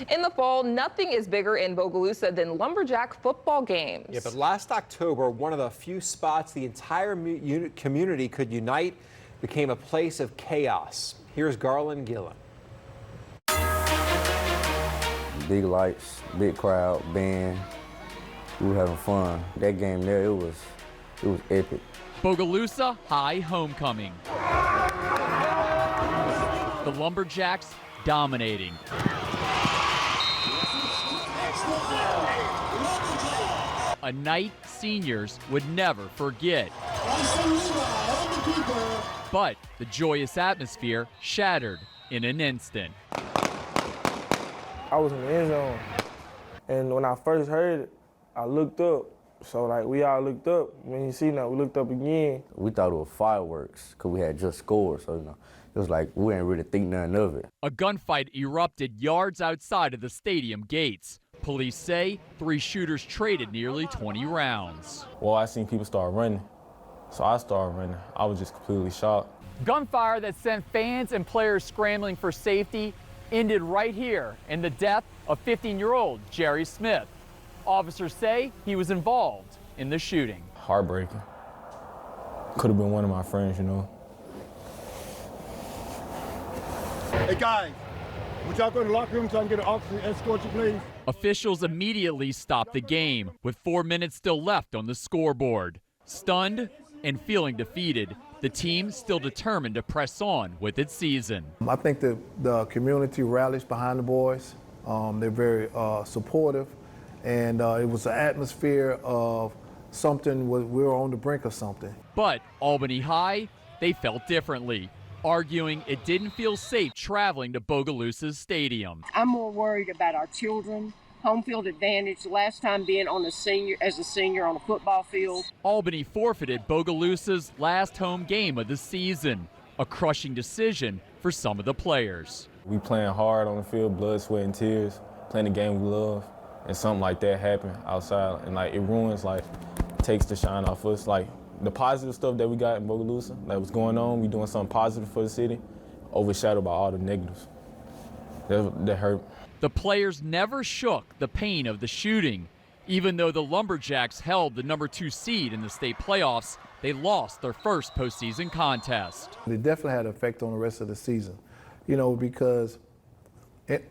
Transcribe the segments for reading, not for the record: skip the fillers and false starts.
In the fall, nothing is bigger in Bogalusa than Lumberjack football games. Yeah, but last October, one of the few spots the entire community could unite became a place of chaos. Here's Garland Gillen. Big lights, big crowd, band. We were having fun. That game there, it was epic. Bogalusa High homecoming. The Lumberjacks dominating. A night seniors would never forget. But the joyous atmosphere shattered in an instant. I was in the end zone, and when I first heard it, I looked up. So like we all looked up. When you see that, we looked up again. We thought it was fireworks because we had just scored, so it was like we didn't really think nothing of it. A gunfight erupted yards outside of the stadium gates. Police say 3 shooters traded nearly 20 rounds. Well, I seen people start running, so I started running. I was just completely shocked. Gunfire that sent fans and players scrambling for safety ended right here in the death of 15-year-old Jerry Smith. Officers say he was involved in the shooting. Heartbreaking. Could have been one of my friends, you know. Hey guys, would y'all go to the locker room so I can get an officer to escort you, please? Officials immediately stopped the game with 4 minutes still left on the scoreboard. Stunned and feeling defeated, the team still determined to press on with its season. I think that the community rallies behind the boys. They're very supportive, and it was an atmosphere of something. We were on the brink of something. But Albany High, they felt differently, arguing it didn't feel safe traveling to Bogalusa's stadium. I'm more worried about our children. Home field advantage, last time being on as a senior on a football field. Albany forfeited Bogalusa's last home game of the season, a crushing decision for some of the players. We playing hard on the field, blood, sweat, and tears, playing the game we love, and something like that happened outside, and like it ruins, like, takes the shine off us. Like the positive stuff that we got in Bogalusa, that was going on, we doing something positive for the city, overshadowed by all the negatives. That hurt. The players never shook the pain of the shooting. Even though the Lumberjacks held the number 2 seed in the state playoffs, they lost their first postseason contest. It definitely had an effect on the rest of the season, you know, because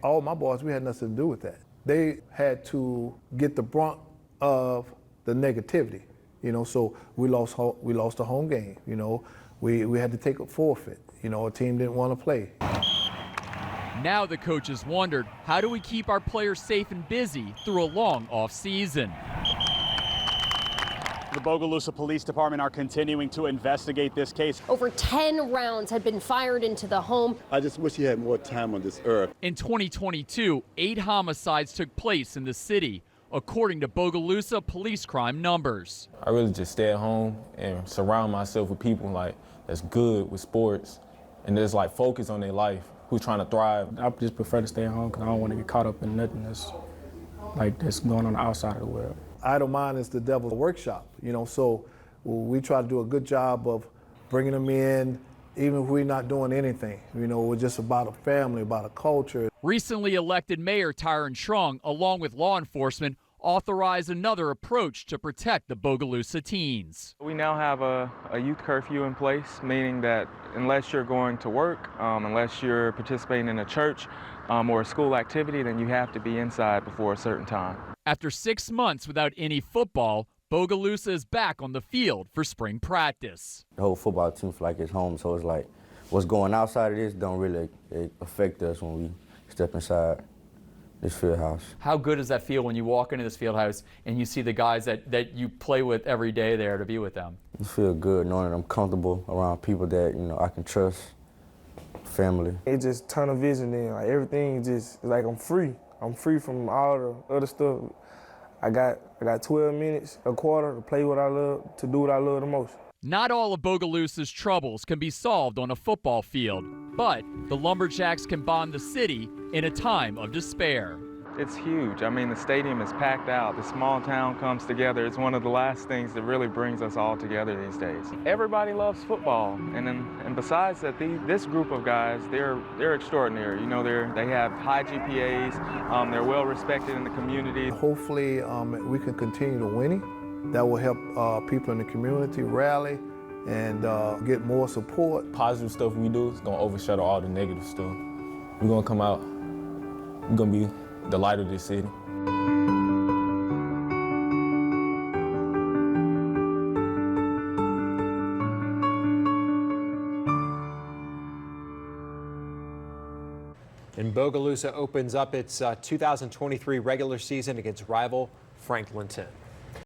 all my boys, we had nothing to do with that. They had to get the brunt of the negativity, you know, so we lost a home game, you know. We had to take a forfeit, you know, a team didn't want to play. Now the coaches wondered, how do we keep our players safe and busy through a long off-season? The Bogalusa Police Department are continuing to investigate this case. Over 10 rounds had been fired into the home. I just wish he had more time on this earth. In 2022, 8 homicides took place in the city, according to Bogalusa police crime numbers. I really just stay at home and surround myself with people like that's good with sports and just like focus on their life, who's trying to thrive. I just prefer to stay at home because I don't want to get caught up in nothing that's going on the outside of the world. Idle mind is the devil's workshop, you know, so we try to do a good job of bringing them in, even if we're not doing anything. You know, we're just about a family, about a culture. Recently elected Mayor Tyron Strong, along with law enforcement, authorized another approach to protect the Bogalusa teens. We now have a youth curfew in place, meaning that unless you're going to work, unless you're participating in a church or a school activity, then you have to be inside before a certain time. After 6 months without any football, Bogalusa is back on the field for spring practice. The whole football team feel like it's home, so it's like what's going outside of this don't really affect us when we step inside this field house. How good does that feel when you walk into this field house and you see the guys that you play with every day there, to be with them? It feels good knowing that I'm comfortable around people that, you know, I can trust, family. It just tunnel vision in, like everything just, like I'm free. I'm free from all the other stuff. I got 12 minutes, a quarter to play what I love, to do what I love the most. Not all of Bogalusa's troubles can be solved on a football field, but the Lumberjacks can bond the city in a time of despair. it's huge. I mean, the stadium is packed out. The small town comes together. It's one of the last things that really brings us all together these days. Everybody loves football, and besides that, this group of guys, they're extraordinary. You know, they have high GPAs. They're well respected in the community. Hopefully, we can continue to winning. That will help people in the community rally and get more support. Positive stuff we do is gonna overshadow all the negative stuff. We're gonna come out, we're gonna be the light of this city. And Bogalusa opens up its 2023 regular season against rival Franklinton.